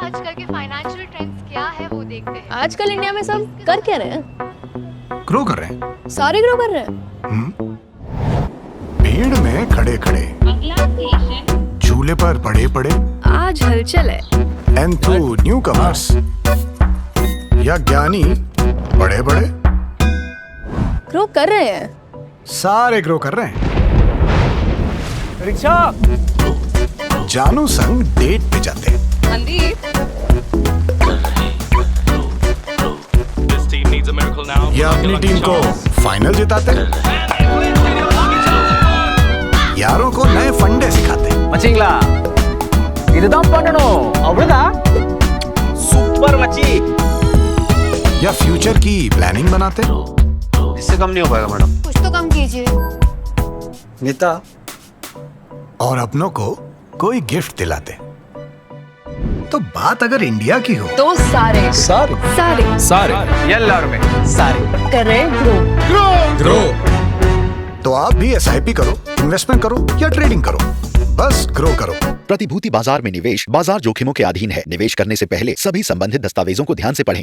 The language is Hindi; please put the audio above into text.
आजकल के फाइनेंशियल ट्रेंड्स क्या है वो देखते हैं। आजकल इंडिया में सब कर क्या रहे हैं? ग्रो कर रहे हैं। सारे ग्रो कर रहे हैं। भीड़ में खड़े खड़े, झूले पर पड़े पड़े, आज हलचल है। एंथू न्यू कमर्स या ज्ञानी बड़े बड़े, ग्रो कर रहे हैं। सारे ग्रो कर रहे हैं। रिक्शा जानू संग डेट पे जाते हैं Mandeep, This team needs a miracle now. या अपनी टीम को फाइनल जिताते हैं, यारों को नए फंडे सिखाते हैं, मचिंगला இதுதான் பண்ணணும் அவ்வளவுதா சூப்பர் மச்சி या फ्यूचर की प्लानिंग बनाते हैं। इससे कम नहीं हो पाएगा मैडम। कुछ तो कम कीजिए। नीता और अपनों को कोई गिफ्ट दिलाते। तो बात अगर इंडिया की हो तो सारे सारे எல்லாருமே சாரி कर रहे हैं ग्रो। तो आप भी SIP करो, इन्वेस्टमेंट करो या ट्रेडिंग करो, बस ग्रो करो। प्रतिभूति बाजार में निवेश बाजार जोखिमों के अधीन है। निवेश करने से पहले सभी संबंधित दस्तावेजों को ध्यान से पढ़ें।